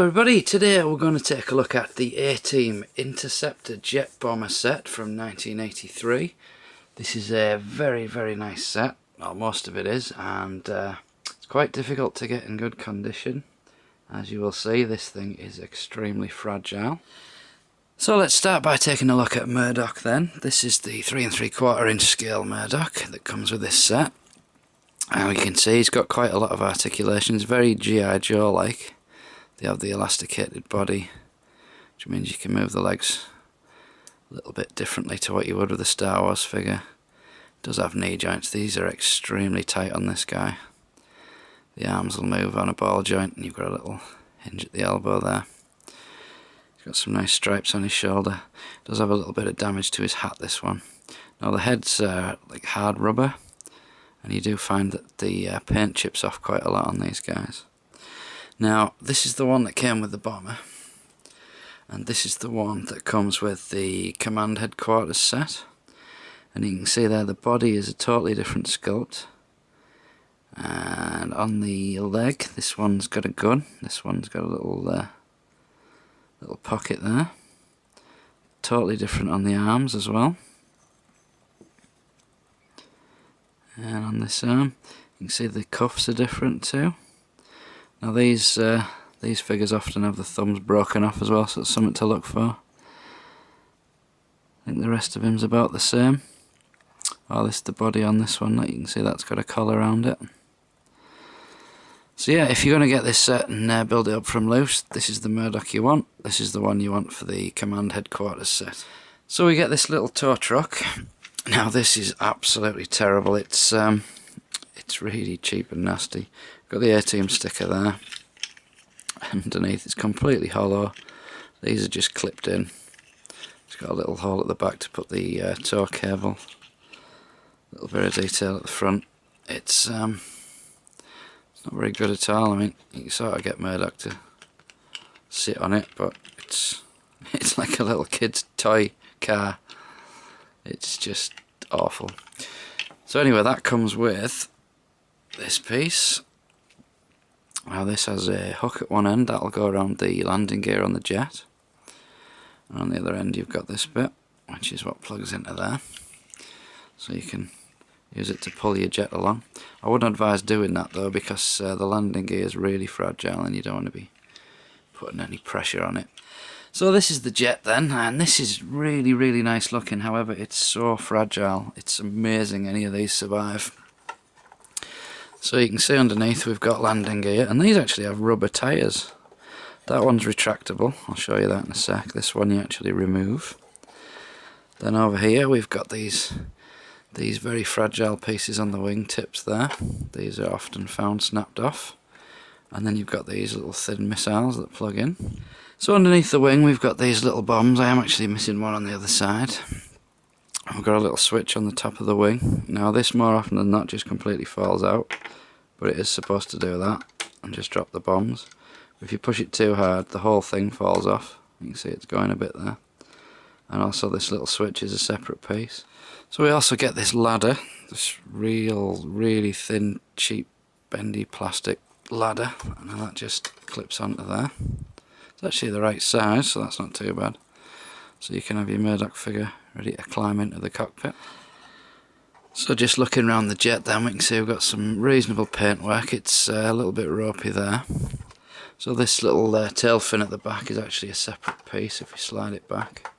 everybody, today we're going to take a look at the A-Team Interceptor jet bomber set from 1983. This is a very nice set, well most of it is, and it's quite difficult to get in good condition. As you will see, this thing is extremely fragile. So let's start by taking a look at Murdock then. This is the 3 3/4 inch scale Murdock that comes with this set. And you can see he's got quite a lot of articulations, very G.I. Joe like. They have the elasticated body, which means you can move the legs a little bit differently to what you would with a Star Wars figure. It does have knee joints. These are extremely tight on this guy. The arms will move on a ball joint, and you've got a little hinge at the elbow there. He's got some nice stripes on his shoulder. Does have a little bit of damage to his hat, this one. Now the head's like hard rubber, and you do find that the paint chips off quite a lot on these guys. Now, this is the one that came with the bomber, and this is the one that comes with the command headquarters set. And you can see there the body is a totally different sculpt. And on the leg, this one's got a gun. This one's got a little pocket there. Totally different on the arms as well. And on this arm, you can see the cuffs are different too. Now these figures often have the thumbs broken off as well, so it's something to look for. I think the rest of him's about the same. Oh, this is the body on this one. Like you can see, that's got a collar around it. So yeah, if you're going to get this set and build it up from loose, this is the Murdock you want. This is the one you want for the command headquarters set. So we get this little tow truck. Now this is absolutely terrible. It's really cheap and nasty. Got the A-Team sticker there. Underneath it's completely hollow. These are just clipped in. It's got a little hole at the back to put the tow cable. A little bit of detail at the front. It's not very good at all. I mean, you can sort of get Murdock to sit on it, but it's like a little kid's toy car. It's just awful. So anyway, that comes with this piece. Now this has a hook at one end that'll go around the landing gear on the jet, and on the other end you've got this bit, which is what plugs into there, so you can use it to pull your jet along. I wouldn't advise doing that though, because the landing gear is really fragile and you don't want to be putting any pressure on it. So this is the jet then, and this is really nice looking. However, it's so fragile. It's amazing any of these survive. So you can see underneath we've got landing gear, and these actually have rubber tyres. That one's retractable, I'll show you that in a sec. This one you actually remove. Then over here we've got these very fragile pieces on the wing tips there. These are often found snapped off. And then you've got these little thin missiles that plug in. So underneath the wing we've got these little bombs. I am actually missing one on the other side. We've got a little switch on the top of the wing. Now this more often than not just completely falls out, but it is supposed to do that and just drop the bombs. If you push it too hard, the whole thing falls off. You can see it's going a bit there. And also this little switch is a separate piece. So we also get this ladder, this really thin, cheap, bendy plastic ladder, and that just clips onto there. It's actually the right size, so that's not too bad. So you can have your Murdock figure ready to climb into the cockpit. So just looking around the jet then, we can see we've got some reasonable paintwork. It's a little bit ropey there. So this little tail fin at the back is actually a separate piece. If you slide it back,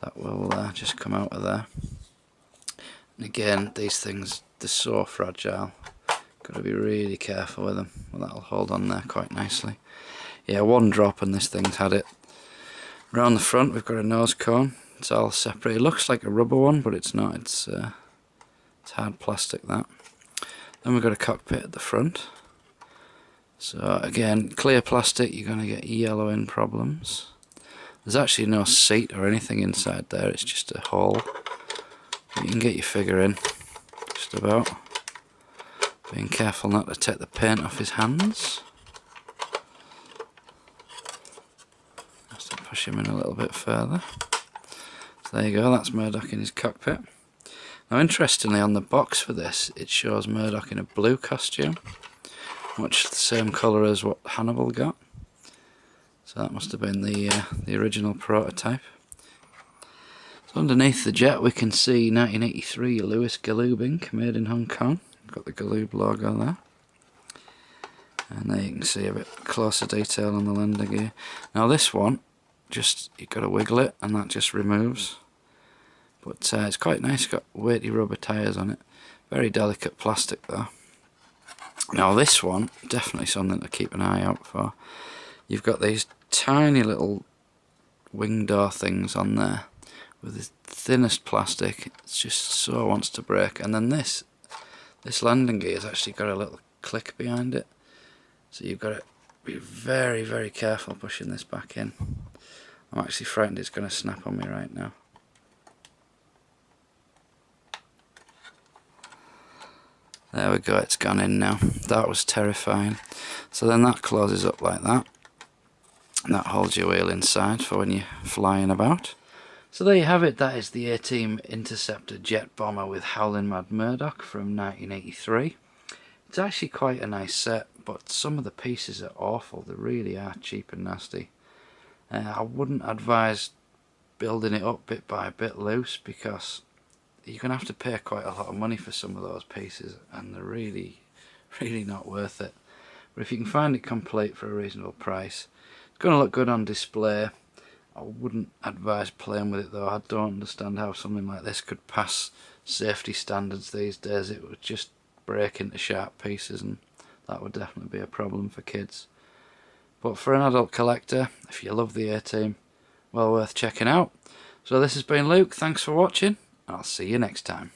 that will just come out of there. And again, these things, they're so fragile. Got to be really careful with them. Well, that'll hold on there quite nicely. Yeah, one drop and this thing's had it. Around the front we've got a nose cone. It's all separate. It looks like a rubber one, but it's not. It's hard plastic, that. Then we've got a cockpit at the front. So again, clear plastic, you're going to get yellowing problems. There's actually no seat or anything inside there, it's just a hole. You can get your figure in, just about. Being careful not to take the paint off his hands. Just to push him in a little bit further. So there you go, that's Murdock in his cockpit. Now interestingly, on the box for this, it shows Murdock in a blue costume, much the same colour as what Hannibal got. So that must have been the original prototype. So underneath the jet we can see 1983 Lewis Galoob, made in Hong Kong. Got the Galoob logo there. And there you can see a bit closer detail on the landing gear. Now this one, just you've got to wiggle it and that just removes. But it's quite nice, got weighty rubber tyres on it. Very delicate plastic though. Now this one, definitely something to keep an eye out for. You've got these tiny little wing door things on there with the thinnest plastic. It just so wants to break. And then this landing gear has actually got a little click behind it. So you've got to be very, very careful pushing this back in. I'm actually frightened it's going to snap on me right now. There we go, it's gone in now. That was terrifying. So then that closes up like that. And that holds your wheel inside for when you're flying about. So there you have it, that is the A-Team Interceptor jet bomber with Howlin' Mad Murdock from 1983. It's actually quite a nice set, but some of the pieces are awful. They really are cheap and nasty. I wouldn't advise building it up bit by bit loose, because you're going to have to pay quite a lot of money for some of those pieces, and they're really, really not worth it. But if you can find it complete for a reasonable price, it's going to look good on display. I wouldn't advise playing with it though. I don't understand how something like this could pass safety standards these days. It would just break into sharp pieces, and that would definitely be a problem for kids. But for an adult collector, if you love the A-Team, well worth checking out. So this has been Luke, thanks for watching, I'll see you next time.